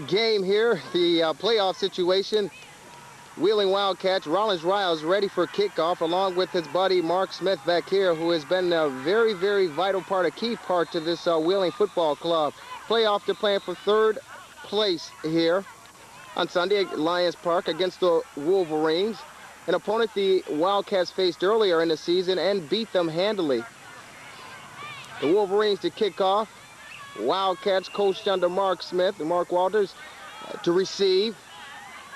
game here, the playoff situation. Wheeling Wildcats, Rollins Riles ready for kickoff along with his buddy Mark Smith back here, who has been a very, very vital part, a key part to this Wheeling football club. Playoff, they're playing for third place here on Sunday at Lions Park against the Wolverines, an opponent the Wildcats faced earlier in the season and beat them handily. The Wolverines to kick off. Wildcats coached under Mark Smith and Mark Walters to receive.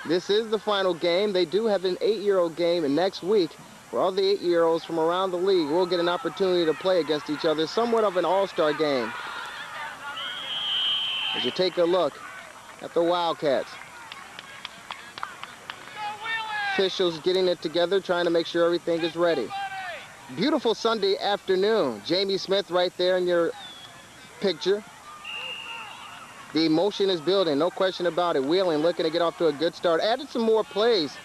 This is the final game. They do have an 8-year-old game next week where all the 8-year-olds from around the league will get an opportunity to play against each other. Somewhat of an all-star game. As you take a look at the Wildcats. Officials getting it together, trying to make sure everything is ready. Beautiful Sunday afternoon. Jamie Smith right there in your picture. The emotion is building, no question about it. Wheeling looking to get off to a good start. Added some more plays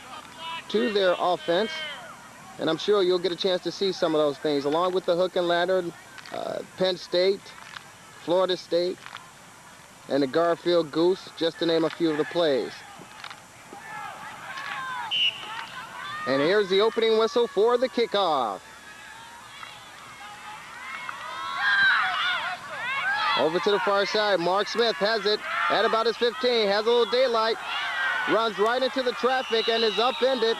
to their offense, and I'm sure you'll get a chance to see some of those things, along with the hook and ladder, Penn State, Florida State, and the Garfield Goose, just to name a few of the plays. And here's the opening whistle for the kickoff. Over to the far side, Mark Smith has it at about his 15, has a little daylight, runs right into the traffic and is upended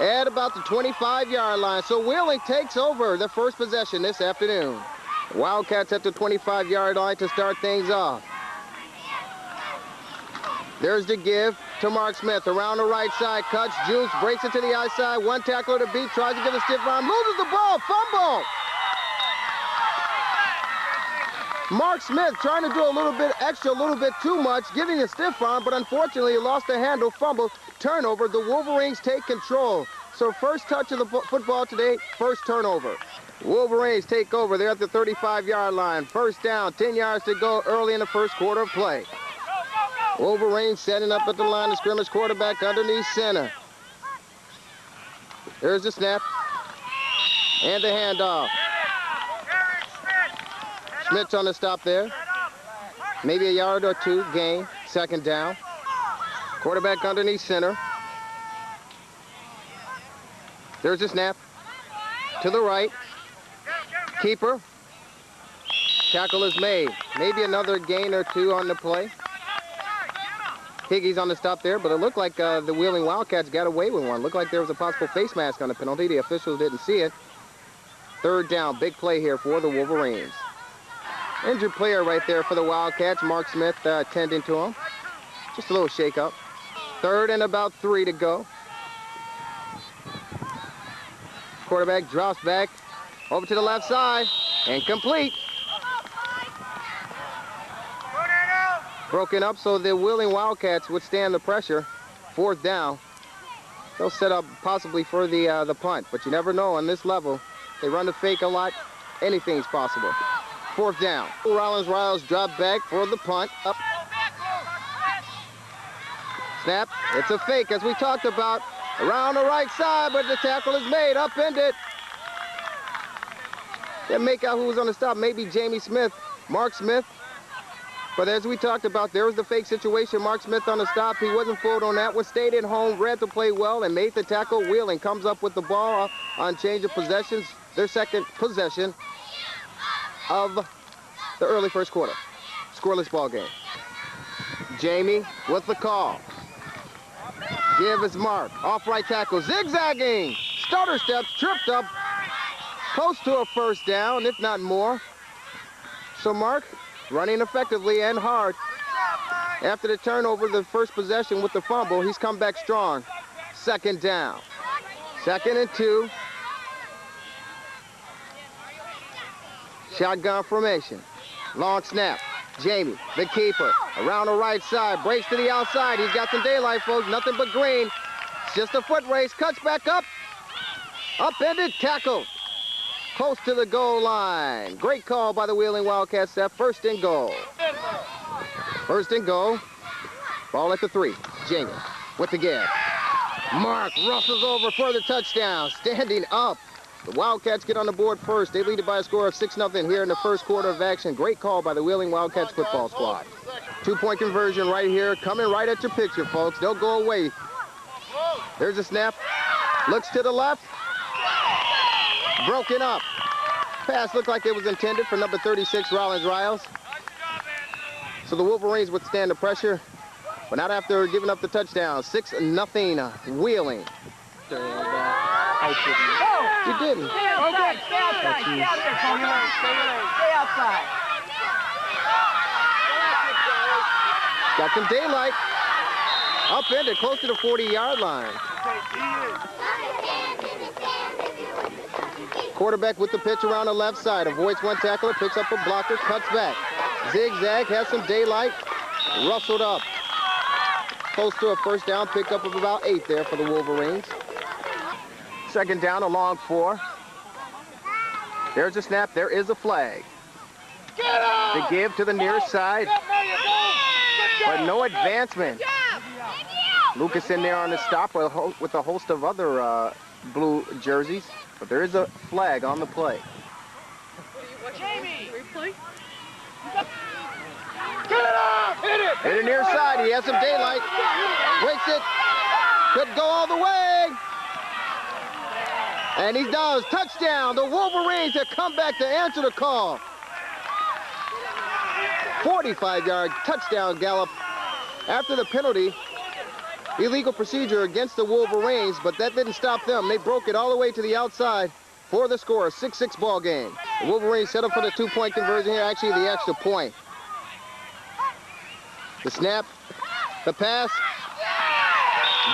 at about the 25-yard line. So Wheeling takes over the first possession this afternoon. Wildcats at the 25-yard line to start things off. There's the give to Mark Smith around the right side, cuts, juice, breaks it to the outside, one tackler to beat, tries to get a stiff arm, loses the ball, fumble! Mark Smith trying to do a little bit extra, a little bit too much, giving a stiff arm, but unfortunately he lost the handle, fumble, turnover. The Wolverines take control. So first touch of the football today, first turnover. Wolverines take over. They're at the 35-yard line. First down, 10 yards to go early in the first quarter of play. Wolverines setting up at the line of scrimmage, quarterback underneath center. There's the snap and the handoff. Schmidt's on the stop there. Maybe a yard or two gain. Second down. Quarterback underneath center. There's the snap. To the right. Keeper. Tackle is made. Maybe another gain or two on the play. Higgie's on the stop there, but it looked like the Wheeling Wildcats got away with one. Looked like there was a possible face mask on the penalty. The officials didn't see it. Third down. Big play here for the Wolverines. Injured player right there for the Wildcats. Mark Smith tending to him. Just a little shake-up. Third and about 3 to go. Quarterback drops back over to the left side and complete. Broken up so the Wheeling Wildcats would stand the pressure. Fourth down. They'll set up possibly for the punt, but you never know on this level. They run the fake a lot. Anything's possible. Fourth down. Rollins Riles drop back for the punt. Up. Snap. It's a fake, as we talked about. Around the right side, but the tackle is made. Upended. Didn't make out who was on the stop. Maybe Jamie Smith, Mark Smith. But as we talked about, there was the fake situation. Mark Smith on the stop. He wasn't fooled on that one. Stayed at home, read the play well, and made the tackle. Wheeling comes up with the ball on change of possessions. Their second possession of the early first quarter. Scoreless ball game. Jamie with the call. Give is Mark. Off right tackle. Zigzagging. Starter steps. Tripped up. Close to a first down, if not more. So Mark running effectively and hard. After the turnover, the first possession with the fumble, he's come back strong. Second down. Second and 2. Shotgun formation. Long snap. Jamie, the keeper, around the right side, breaks to the outside. He's got some daylight, folks, nothing but green. It's just a foot race, cuts back up. Upended, tackle. Close to the goal line. Great call by the Wheeling Wildcats, Seth. First and goal. First and goal. Ball at the 3. Jamie with the give. Mark rustles over for the touchdown. Standing up. The Wildcats get on the board first. They lead it by a score of 6-0 here in the first quarter of action. Great call by the Wheeling Wildcats football squad. Two-point conversion right here, coming right at your picture, folks. Don't go away. There's a snap. Looks to the left. Broken up. Pass looked like it was intended for number 36, Rollins Riles. So the Wolverines would stand the pressure, but not after giving up the touchdown. 6-0 Wheeling. You didn't. Stay outside. Stay outside. Stay out there, Tony. Stay outside. Got some daylight. Upended, close to the 40-yard line. Quarterback with the pitch around the left side. Avoids one tackler, picks up a blocker, cuts back. Zigzag, has some daylight. Rustled up. Close to a first down, pickup of about 8 there for the Wolverines. Second down, a long 4. There's a snap, there is a flag. The give to the near side, but no advancement. Lucas in there on the stop with a host of other blue jerseys, but there is a flag on the play. Jamie! Hit it near side, he has some daylight. Waits it, could go all the way. And he does, touchdown. The Wolverines have come back to answer the call. 45-yard touchdown gallop after the penalty. Illegal procedure against the Wolverines, but that didn't stop them. They broke it all the way to the outside for the score, a 6-6 ball game. The Wolverines settled for the two-point conversion here, actually the extra point. The snap, the pass,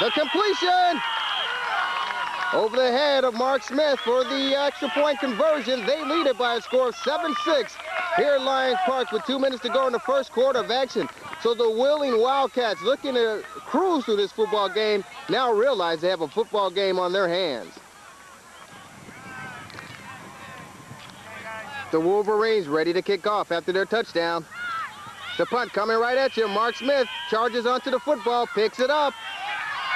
the completion. Over the head of Mark Smith for the extra point conversion. They lead it by a score of 7-6 here at Lions Park with 2 minutes to go in the first quarter of action. So the Wheeling Wildcats, looking to cruise through this football game, now realize they have a football game on their hands. The Wolverines ready to kick off after their touchdown. The punt coming right at you. Mark Smith charges onto the football, picks it up.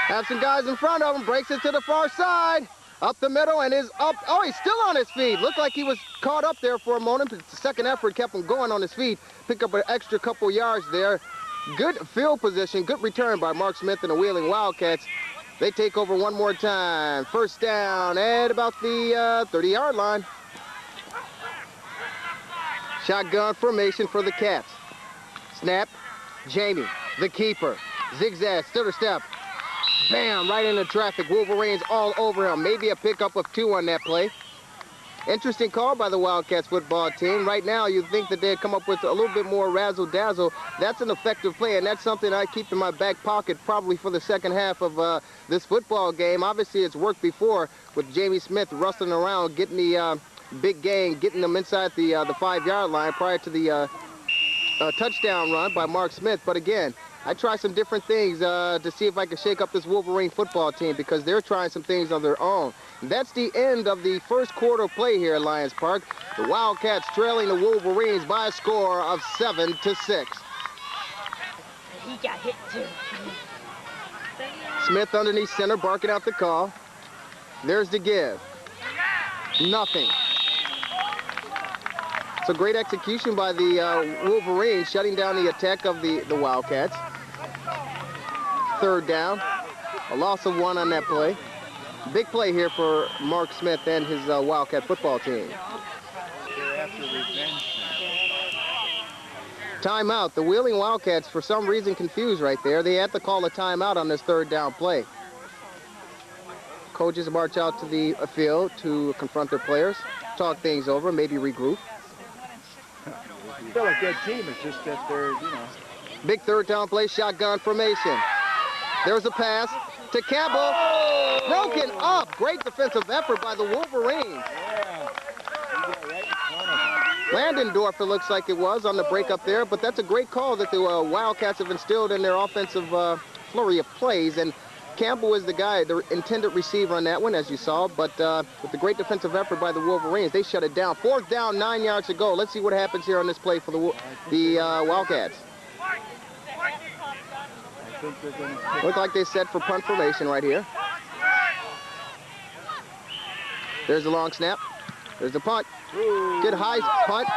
Have some guys in front of him, breaks it to the far side. Up the middle and is up. Oh, he's still on his feet. Looked like he was caught up there for a moment, but the second effort kept him going on his feet. Pick up an extra couple yards there. Good field position, good return by Mark Smith and the Wheeling Wildcats. They take over one more time. First down at about the 30-yard line. Shotgun formation for the Cats. Snap, Jamie, the keeper. Zigzag, stutter step. Bam, right into traffic. Wolverines all over him. Maybe a pickup of 2 on that play. Interesting call by the Wildcats football team. Right now, you'd think that they'd come up with a little bit more razzle-dazzle. That's an effective play, and that's something I keep in my back pocket probably for the second half of this football game. Obviously, it's worked before with Jamie Smith rustling around, getting the big gain, getting them inside the 5-yard line prior to the touchdown run by Mark Smith. But again, I try some different things to see if I can shake up this Wolverine football team because they're trying some things on their own. And that's the end of the first quarter play here at Lions Park. The Wildcats trailing the Wolverines by a score of 7-6. He got hit too. Smith underneath center, barking out the call. There's the give. Nothing. So great execution by the Wolverines, shutting down the attack of the Wildcats. Third down. A loss of 1 on that play. Big play here for Mark Smith and his Wildcat football team. Timeout. The Wheeling Wildcats, for some reason, confused right there. They had to call a timeout on this third down play. Coaches march out to the field to confront their players, talk things over, maybe regroup. Still a good team. It's just that they're, Big third down play, shotgun formation. There's a pass to Campbell. Broken up. Great defensive effort by the Wolverines. Landendorf, it looks like it was, on the break up there, but that's a great call that the Wildcats have instilled in their offensive flurry of plays. And Campbell is the guy, the intended receiver on that one, as you saw, but with the great defensive effort by the Wolverines, they shut it down. Fourth down, 9 yards to go. Let's see what happens here on this play for the Wildcats. Look like they set for punt formation right here. There's the long snap. There's the punt. Good high punt,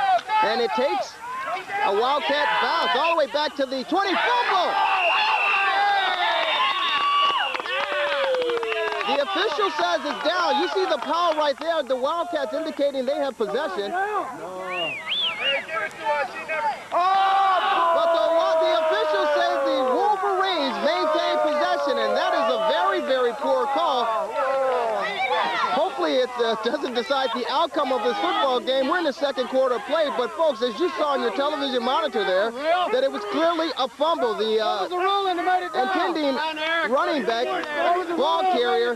and it takes A Wildcat bounce all the way back to the 20. Fumble! The official says it's down. You see the power right there. The Wildcats indicating they have possession. But the official says the Wolverines maintain possession, and that is a very, very poor call. Hopefully it doesn't decide the outcome of this football game. We're in the second quarter of play, but folks, as you saw on your television monitor there, that it was clearly a fumble. The intending running back, ball carrier,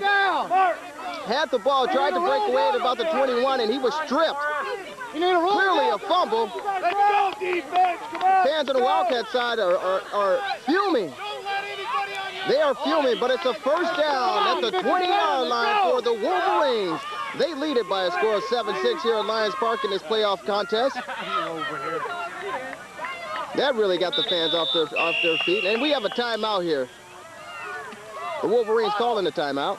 had the ball, tried to break away at about the 21, and he was stripped. Clearly a fumble. Fans on the Wildcat side are fuming. They are fuming, but it's a first down at the 20-yard line for the Wolverines. They lead it by a score of 7-6 here at Lions Park in this playoff contest. That really got the fans off their feet, and we have a timeout here. The Wolverines calling the timeout.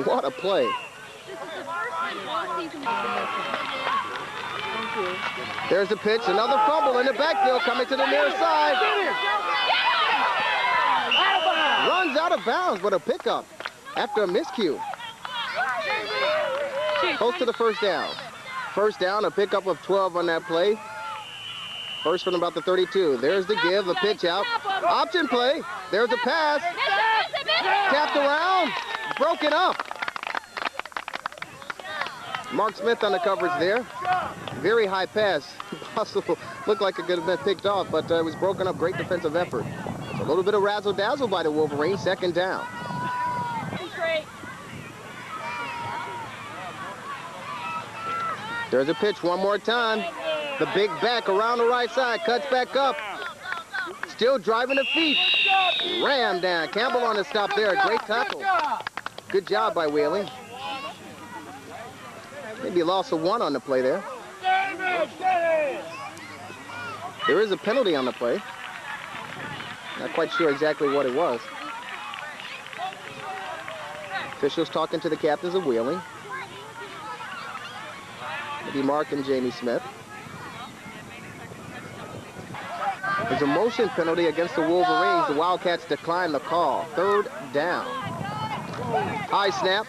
What a play. There's a pitch, another fumble in the backfield coming to the near side. Runs out of bounds, but a pickup after a miscue. Close to the first down. First down, a pickup of 12 on that play. First from about the 32. There's the give, the pitch out. Option play. There's a pass. Tapped around, broken up. Mark Smith on the coverage there. Very high pass. Possible, looked like it could have been picked off, but it was broken up. Great defensive effort. A little bit of razzle-dazzle by the Wolverines. Second down. There's a pitch one more time. The big back around the right side. Cuts back up. Still driving the feet. Ram down. Campbell on the stop there. Great tackle. Good job by Wheeling. Maybe a loss of one on the play there. There is a penalty on the play. Not quite sure exactly what it was. Officials talking to the captains of Wheeling. Maybe Mark and Jamie Smith. There's a motion penalty against the Wolverines. The Wildcats decline the call. Third down. High snap.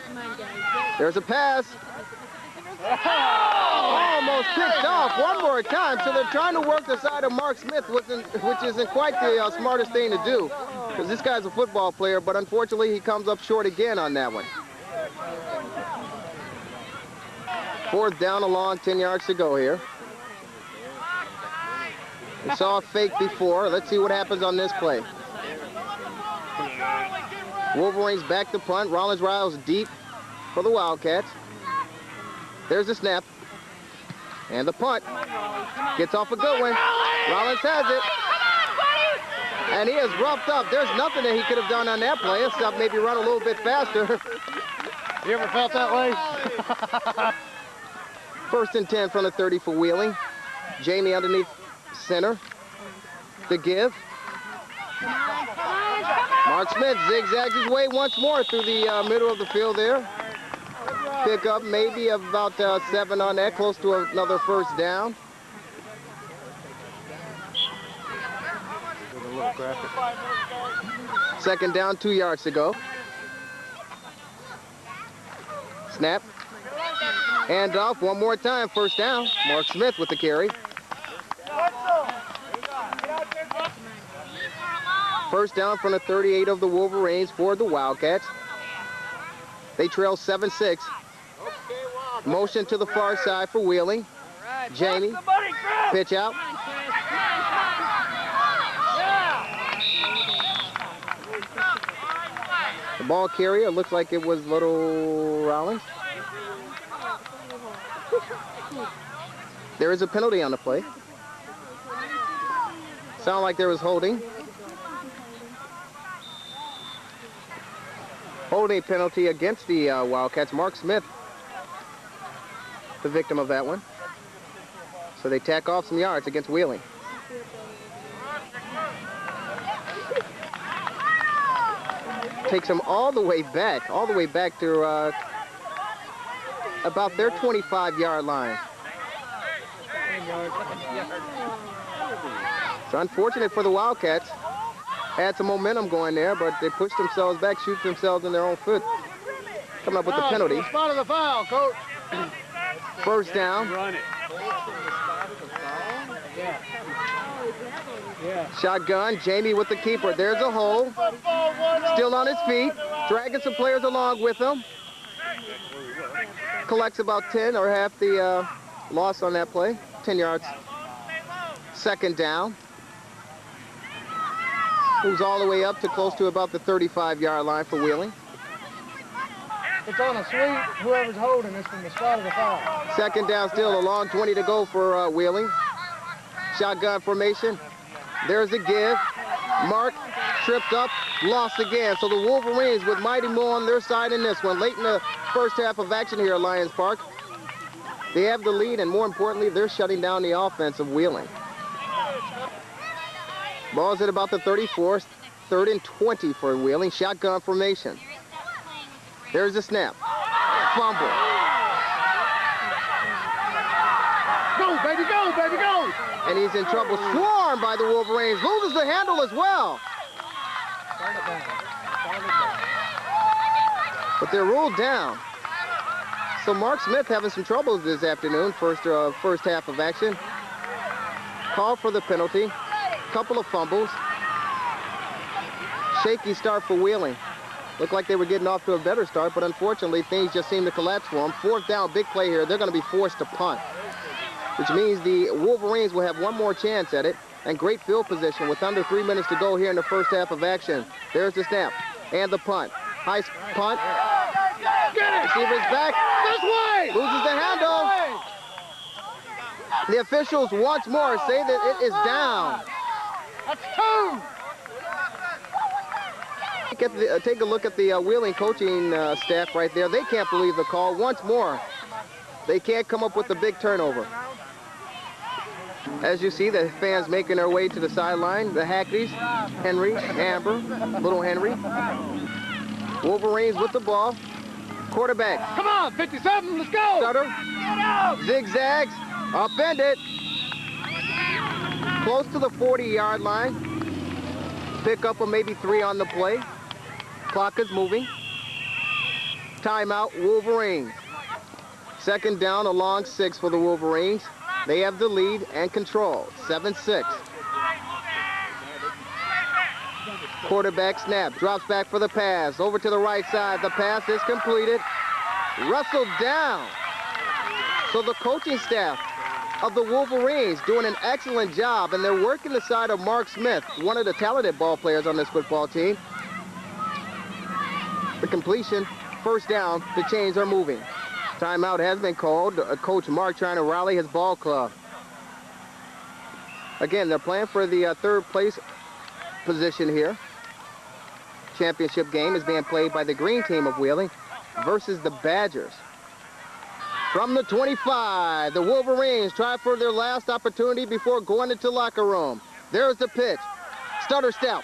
There's a pass. Almost picked off one more time, so they're trying to work the side of Mark Smith, which isn't quite the smartest thing to do, because this guy's a football player, but unfortunately he comes up short again on that one. Fourth down along, 10 yards to go here. We saw a fake before. Let's see what happens on this play. Wolverines back to punt. Rollins Riles deep for the Wildcats. There's the snap. And the punt. Gets off a good one. Rollins has it. And he is roughed up. There's nothing that he could have done on that play except maybe run a little bit faster. You ever felt that way? First and 10 from the 30 for Wheeling. Jamie underneath center. The give. Mark Smith zigzags his way once more through the middle of the field there. Pick up maybe about 7 on that, close to another first down. Second down, 2 yards to go. Snap. Hand off one more time, first down. Mark Smith with the carry. First down from the 38 of the Wolverines for the Wildcats. They trail 7-6. Motion to the far side for Wheeling. Jamie, pitch out. The ball carrier looks like it was little Rollins. There is a penalty on the play. Sound like there was holding. Holding penalty against the Wildcats. Mark Smith, the victim of that one. So they tack off some yards against Wheeling. Takes them all the way back to about their 25-yard line. It's unfortunate for the Wildcats. Had some momentum going there, but they pushed themselves back, shoot themselves in their own foot. Coming up with the penalty. Spot of the foul, coach. First down. Run it. Shotgun, Jamie with the keeper. There's a hole. Still on his feet, dragging some players along with him. Collects about 10 or half the loss on that play. 10 yards. Second down. Moves all the way up to close to about the 35-yard line for Wheeling. It's on a sweep. Whoever's holding is from the spot of the foul. Second down still, a long 20 to go for Wheeling. Shotgun formation. There's the give. Mark tripped up, lost again. So the Wolverines with Mighty Mo on their side in this one. Late in the first half of action here at Lions Park. They have the lead, and more importantly, they're shutting down the offense of Wheeling. Ball's at about the 34, 3rd and 20 for Wheeling. Shotgun formation. There's the snap. Fumble. Go, baby, go, baby, go! And he's in trouble. Swarmed by the Wolverines. Loses the handle as well. But they're ruled down. So Mark Smith having some troubles this afternoon. First half of action. Call for the penalty. Couple of fumbles. Shaky start for Wheeling. Looked like they were getting off to a better start, but unfortunately things just seem to collapse for them. Fourth down, big play here. They're going to be forced to punt, which means the Wolverines will have one more chance at it, and great field position with under 3 minutes to go here in the first half of action. There's the snap and the punt. High punt. Receiver's back. This way! Loses the handle. The officials once more say that it is down. That's 2! Take a look at the Wheeling coaching staff right there. They can't believe the call. Once more, they can't come up with a big turnover. As you see, the fans making their way to the sideline. The Hackeys, Henry, Amber, Little Henry. Wolverines with the ball. Quarterback. Come on, 57, let's go! Stutter. Zigzags. Upended. Close to the 40-yard line. Pick up of maybe 3 on the play. Clock is moving. Timeout, Wolverines. Second down, a long 6 for the Wolverines. They have the lead and control, 7-6. Quarterback snap, drops back for the pass. Over to the right side, the pass is completed. Wrestled down. So the coaching staff of the Wolverines doing an excellent job, and they're working the side of Mark Smith, one of the talented ball players on this football team. The completion, first down, the chains are moving. Timeout has been called. Coach Mark trying to rally his ball club. Again, they're playing for the third place position here. Championship game is being played by the green team of Wheeling versus the Badgers. From the 25, the Wolverines try for their last opportunity before going into locker room. There's the pitch. Stutter step.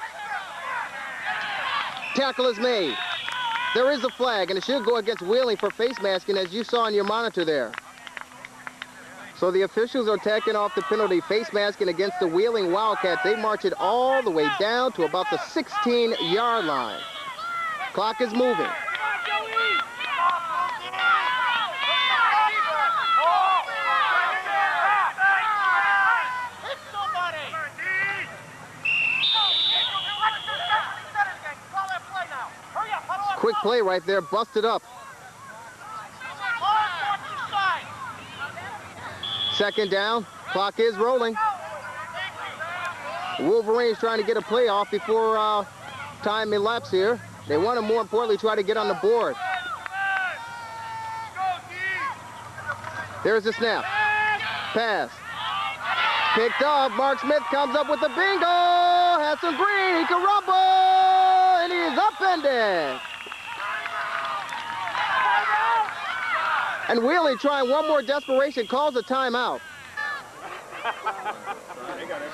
Tackle is made. There is a flag, and it should go against Wheeling for face masking, as you saw on your monitor there. So the officials are tacking off the penalty, face masking against the Wheeling Wildcats. They march it all the way down to about the 16-yard line. Clock is moving. Quick play right there, busted up. Second down, clock is rolling. Wolverines trying to get a play off before time elapses here. They want to, more importantly, try to get on the board. There's the snap. Pass. Picked up. Mark Smith comes up with the bingo. Has some green. He can rumble. And he's upended. And Wheeling trying one more desperation, calls a timeout.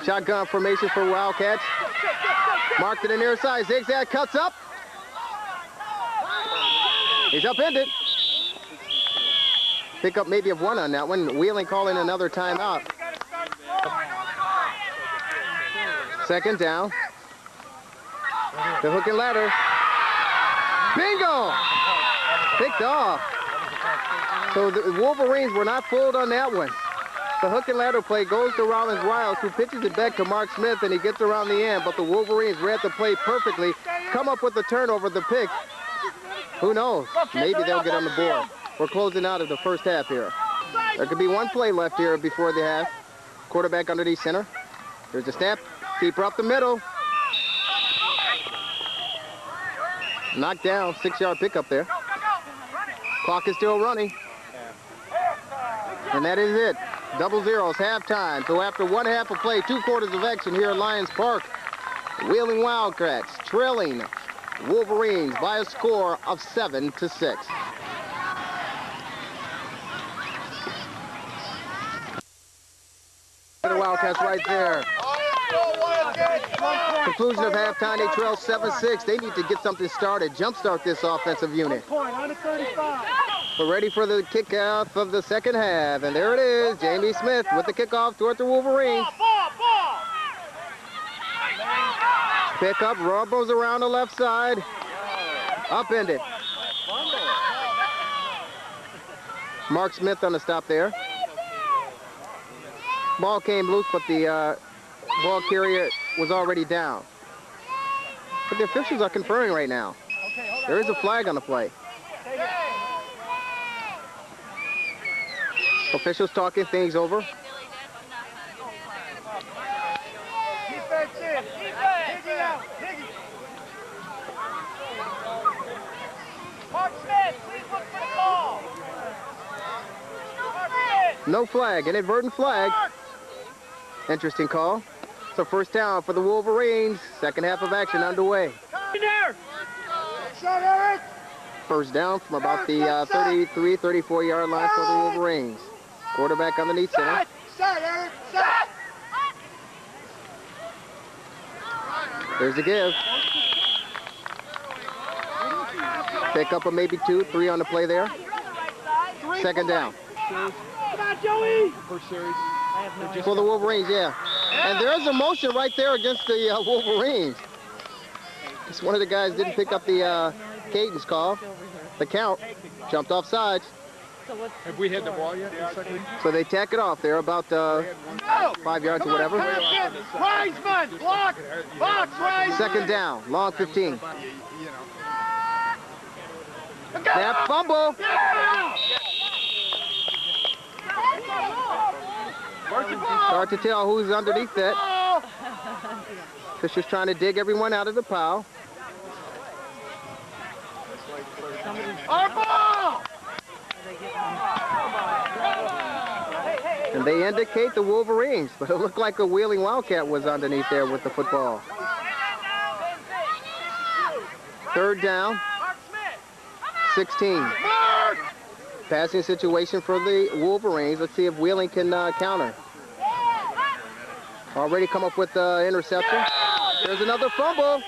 Shotgun formation for Wildcats. Mark to the near side, zigzag, cuts up. He's upended. Pick up maybe of 1 on that one. Wheeling calling another timeout. Second down. The hook and ladder. Bingo! Picked off. So the Wolverines were not fooled on that one. The hook and ladder play goes to Rollins Riles, who pitches it back to Mark Smith, and he gets around the end. But the Wolverines read the play perfectly, come up with the turnover, the pick. Who knows? Maybe they'll get on the board. We're closing out of the first half here. There could be one play left here before the half. Quarterback underneath center. There's the snap. Keeper up the middle. Knocked down. 6-yard pickup there. Clock is still running. And that is it. Double zeros, halftime. So after one half of play, 2 quarters of action here at Lions Park. Wheeling Wildcats trailing Wolverines by a score of 7-6. The Wildcats right there. Conclusion of halftime, they trail 7-6. They need to get something started, jumpstart this offensive unit. We're ready for the kickoff of the second half, and there it is, Jamie Smith with the kickoff toward the Wolverines. Pick up, Robo's around the left side, upended. Mark Smith on the stop there. Ball came loose, but the ball carrier was already down. But the officials are conferring right now. There is a flag on the play. Officials talking things over. No flag, inadvertent flag. Interesting call. So first down for the Wolverines. Second half of action underway. First down from about the 33, 34-yard line for the Wolverines. Quarterback underneath center. There's the give. Pick up a maybe 2, 3 on the play there. Second down. Come on, Joey! For the Wolverines, yeah. And there's a motion right there against the Wolverines. Just one of the guys didn't pick up the cadence call. The count. Jumped off sides. Have we hit the ball yet? So they tack it off there about 5 yards or whatever. Riseman, block, box, Riseman. Second down, long 15. Snap, fumble. Hard to tell who's underneath that. Fisher's trying to dig everyone out of the pile. Our ball! And they indicate the Wolverines, but it looked like a Wheeling Wildcat was underneath there with the football. Third down, 16. Passing situation for the Wolverines. Let's see if Wheeling can counter. Already come up with interception. There's another fumble.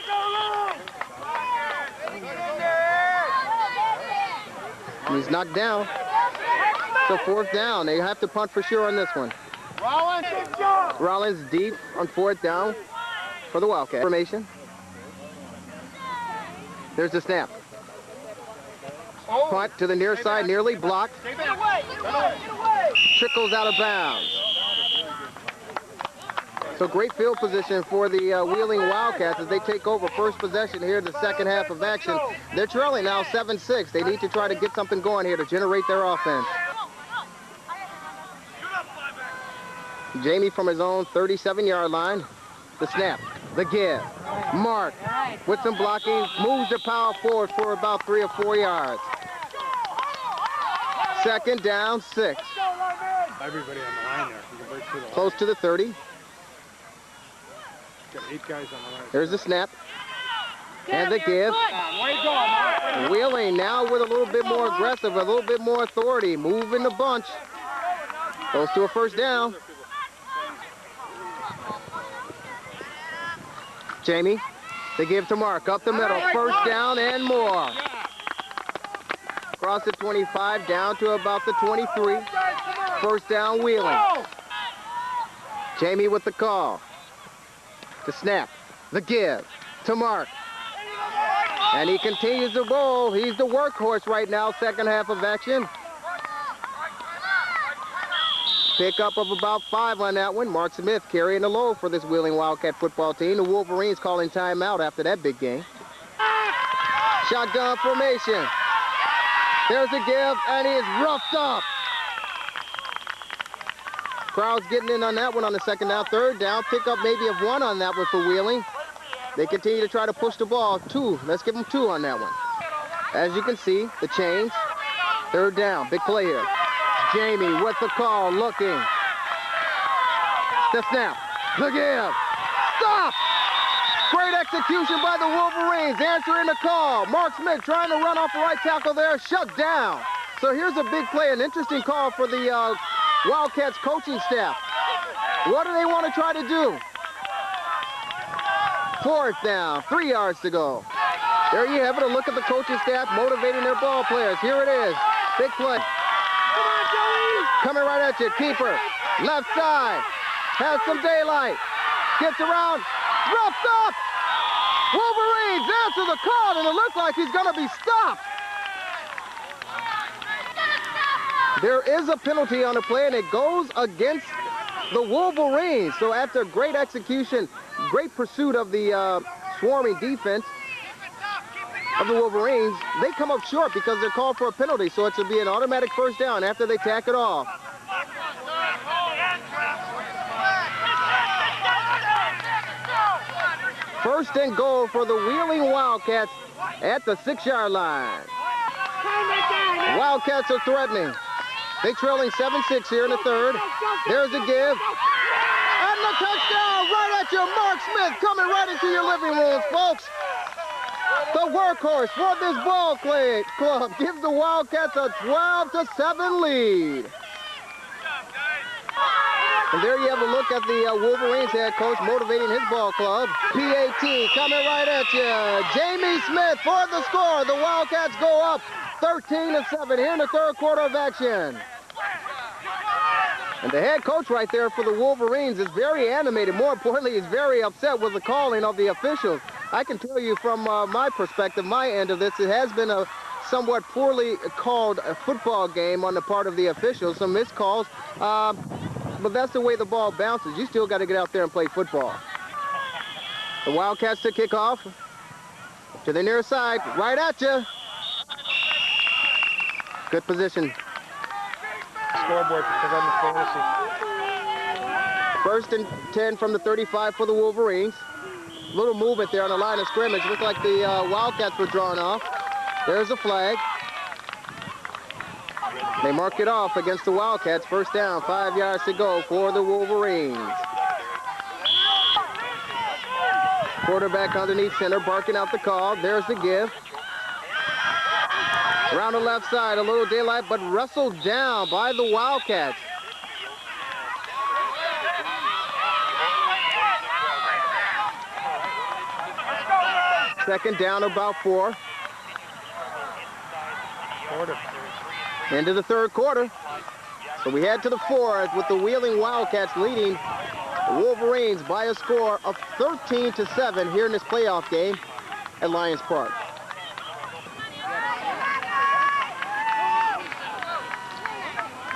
He's knocked down. So fourth down. They have to punt for sure on this one. Rollins deep on fourth down for the Wildcat. Formation. There's the snap. Punt to the near side, nearly blocked. Trickles out of bounds. So great field position for the Wheeling Wildcats as they take over first possession here in the second half of action. They're trailing now 7-6. They need to try to get something going here to generate their offense. Jamie from his own 37-yard line. The snap, the give. Mark with some blocking, moves the power forward for about 3 or 4 yards. Second down, 6. Everybody on the line there. You can break through the Close to the 30. Got 8 guys on the line. There's the snap. And the give. Wheeling now with a little bit more aggressive, a little bit more authority. Moving the bunch. Goes to a first down. Jamie, they give to Mark. Up the middle. First down and more. Across the 25, down to about the 23. First down, Wheeling. Jamie with the call. The snap, the give to Mark. And he continues to roll. He's the workhorse right now, second half of action. Pickup of about 5 on that one. Mark Smith carrying the load for this Wheeling Wildcat football team. The Wolverines calling timeout after that big game. Shotgun formation. There's a give, and he is roughed up. Crowd's getting in on that one on the second down. Third down, pickup maybe of 1 on that one for Wheeling. They continue to try to push the ball. 2, let's give them 2 on that one. As you can see, the change. Third down, big play here. Jamie with the call, looking. The snap, the give. Stop! Great execution by the Wolverines, answering the call. Mark Smith trying to run off the right tackle there, shut down. So here's a big play, an interesting call for the Wildcats coaching staff. What do they want to try to do? 4th down, 3 yards to go. There you have it, a look at the coaching staff motivating their ball players. Here it is, big play. Coming right at you, keeper, left side, has some daylight, gets around, roughed up. Wolverines answer the call, and it looks like he's going to be stopped. There is a penalty on the play, and it goes against the Wolverines. So after great execution, great pursuit of the swarming defense of the Wolverines, they come up short because they're called for a penalty. So it should be an automatic first down after they tack it off. First and goal for the Wheeling Wildcats at the 6-yard line. Wildcats are threatening. They trailing 7-6 here in the third. There's a give. And the touchdown right at you. Mark Smith coming right into your living rooms, folks. The workhorse for this ball club gives the Wildcats a 12-7 lead. And there you have a look at the Wolverines head coach motivating his ball club. PAT coming right at you. Jamie Smith for the score. The Wildcats go up 13-7 here in the third quarter of action. And the head coach right there for the Wolverines is very animated. More importantly, he's very upset with the calling of the officials. I can tell you from my perspective, my end of this, it has been a somewhat poorly called football game on the part of the officials. Some missed calls. But that's the way the ball bounces. You still got to get out there and play football. The Wildcats to kick off to the near side, right at you. Good position. Scoreboard because I'm the fantasy. First and 10 from the 35 for the Wolverines. Little movement there on the line of scrimmage. Looked like the Wildcats were drawn off. There's a flag. They mark it off against the Wildcats. First down, 5 yards to go for the Wolverines. Quarterback underneath center, barking out the call. There's the give. Around the left side, a little daylight, but wrestled down by the Wildcats. Second down, about 4. Into the third quarter. So we head to the 4th with the Wheeling Wildcats leading the Wolverines by a score of 13-7 here in this playoff game at Lions Park.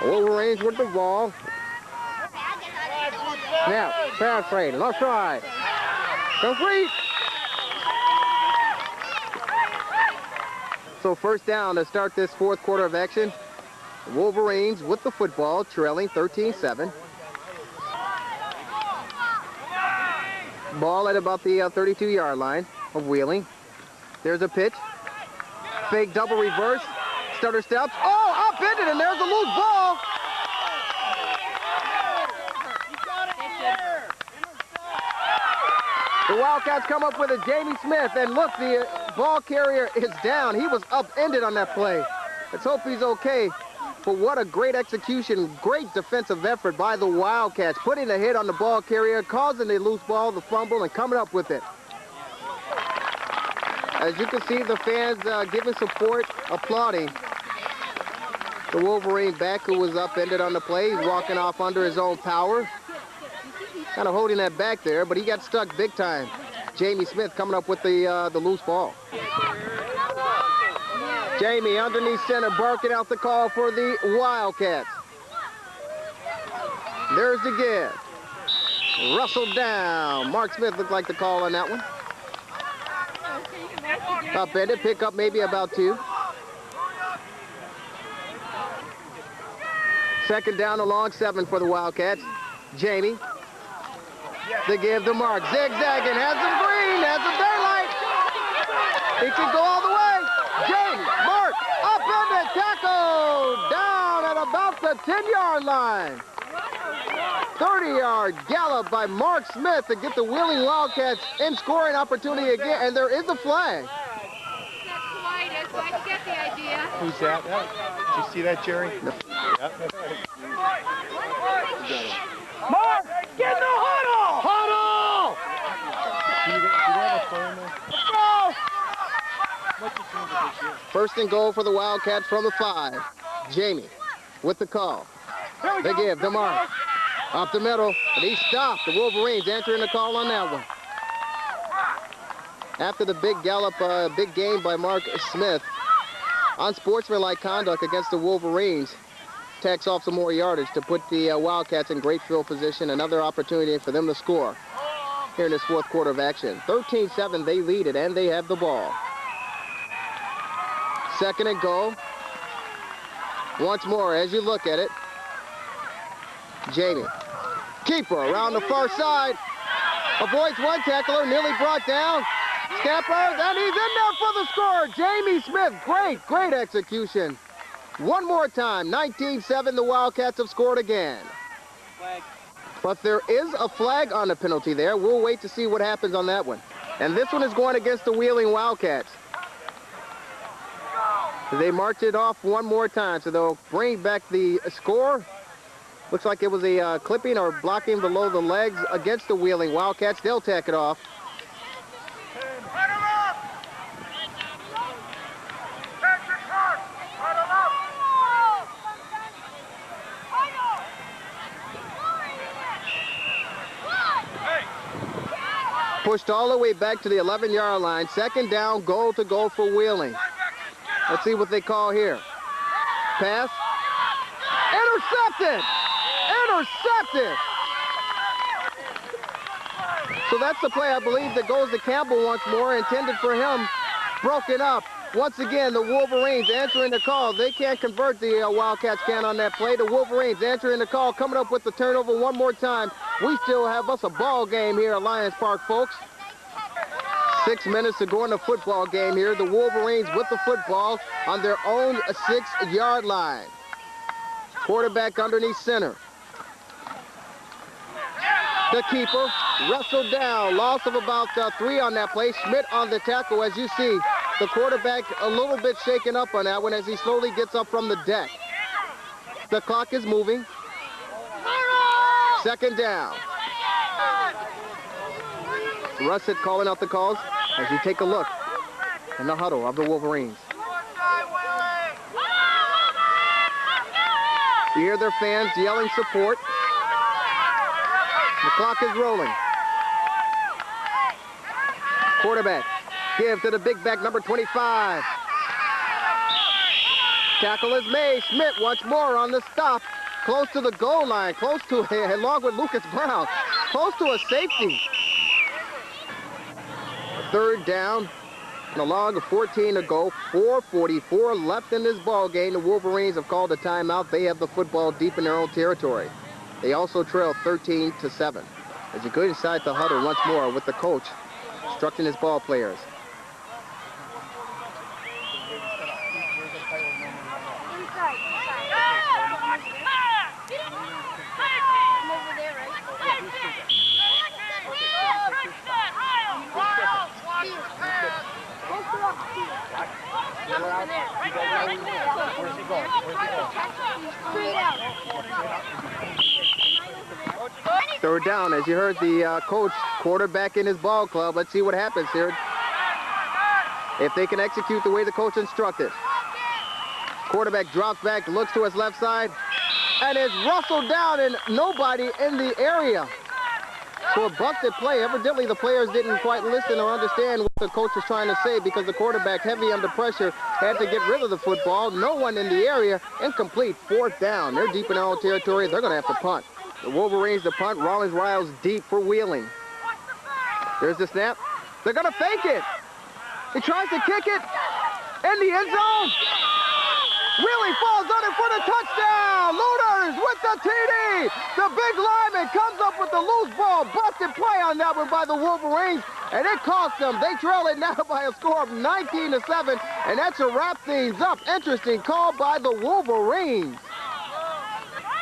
Wolverines with the ball. Now, pass fade, left side. Complete. So first down to start this fourth quarter of action. Wolverines with the football, trailing 13-7. Ball at about the 32-yard line of Wheeling. There's a pitch. Fake double reverse. Stutter steps. Oh, upended, and there's a loose ball. The Wildcats come up with a Jamie Smith, and look, the ball carrier is down. He was upended on that play. Let's hope he's okay. But what a great execution, great defensive effort by the Wildcats, putting a hit on the ball carrier, causing the loose ball, the fumble, and coming up with it. As you can see, the fans giving support, applauding the Wolverine back who was upended on the play. He's walking off under his own power. Kind of holding that back there, but he got stuck big time. Jamie Smith coming up with the loose ball. Jamie underneath center, barking out the call for the Wildcats. There's the give. Rustled down. Mark Smith looked like the call on that one. Upended, pick up maybe about 2. Second down along 7 for the Wildcats. Jamie. The give to Mark. Zigzagging, has some green, has some daylight. He can go all the way. Jamie, Mark, upended, tackle, down at about the 10-yard line. 30-yard gallop by Mark Smith to get the Wheeling Wildcats in scoring opportunity again, and there is a flag. So I get the idea. Who's that? Did you see that, Jerry? No. Yep. Mark, get in the huddle! Huddle! First and goal for the Wildcats from the 5. Jamie with the call. They give to Mark. Up the middle, and he stopped. The Wolverines answering the call on that one. After the big gallop, big game by Mark Smith, unsportsmanlike conduct against the Wolverines tacks off some more yardage to put the Wildcats in great field position. Another opportunity for them to score here in this fourth quarter of action. 13-7, they lead it, and they have the ball. Second and goal. Once more, as you look at it, Jamie. Keeper around the far side. Avoids one tackler, nearly brought down. Scampers, and he's in there for the score. Jamie Smith, great execution. One more time, 19-7, the Wildcats have scored again. Flag. But there is a flag on the penalty there. We'll wait to see what happens on that one. And this one is going against the Wheeling Wildcats. They march it off one more time, so they'll bring back the score. Looks like it was a clipping or blocking below the legs against the Wheeling Wildcats. They'll tack it off. Pushed all the way back to the 11-yard line. Second down, goal to go for Wheeling. Let's see what they call here. Pass. Intercepted! Intercepted! So that's the play, I believe, that goes to Campbell once more, intended for him. Broken up. Once again, the Wolverines answering the call. They can't convert, the Wildcats can on that play. The Wolverines answering the call, coming up with the turnover one more time. We still have us a ball game here at Lions Park, folks. 6 minutes to go in the football game here. The Wolverines with the football on their own 6-yard line. Quarterback underneath center. The keeper wrestled down. Loss of about 3 on that play. Schmidt on the tackle, as you see. The quarterback a little bit shaken up on that one as he slowly gets up from the deck. The clock is moving. Second down. Russet calling out the calls as you take a look in the huddle of the Wolverines. You hear their fans yelling support. The clock is rolling. Quarterback, give to the big back, number 25. Tackle is made. Schmidt once more on the stop. Close to the goal line, close to, along with Lucas Brown, close to a safety. Third down, and a log of 14 to go, 4:44 left in this ball game. The Wolverines have called a timeout. They have the football deep in their own territory. They also trail 13-7. As you go inside the huddle once more with the coach instructing his ball players. Third down, as you heard the coach quarterback in his ball club. Let's see what happens here. If they can execute the way the coach instructed. Quarterback drops back, looks to his left side, and is rustled down, and nobody in the area. So a busted play. Evidently, the players didn't quite listen or understand what the coach was trying to say because the quarterback, heavy under pressure, had to get rid of the football. No one in the area. Incomplete. 4th down. They're deep in their own territory. They're going to have to punt. The Wolverines to punt. Rollins Riles deep for Wheeling. There's the snap. They're going to fake it. He tries to kick it in the end zone. Wheeling falls on it for the touchdown. Looters with the TD. The big lineman comes up with the loose ball. Busted play on that one by the Wolverines, and it cost them. They trail it now by a score of 19-7, and that's to wrap things up. Interesting call by the Wolverines.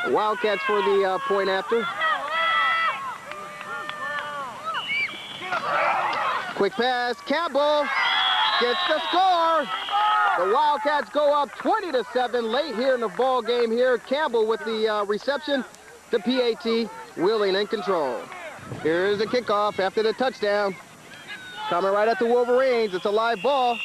Wildcats for the point after. Quick pass. Campbell gets the score. The Wildcats go up 20-7 late here in the ball game here. Campbell with the reception to PAT. Wheeling in control. Here's the kickoff after the touchdown. Coming right at the Wolverines. It's a live ball.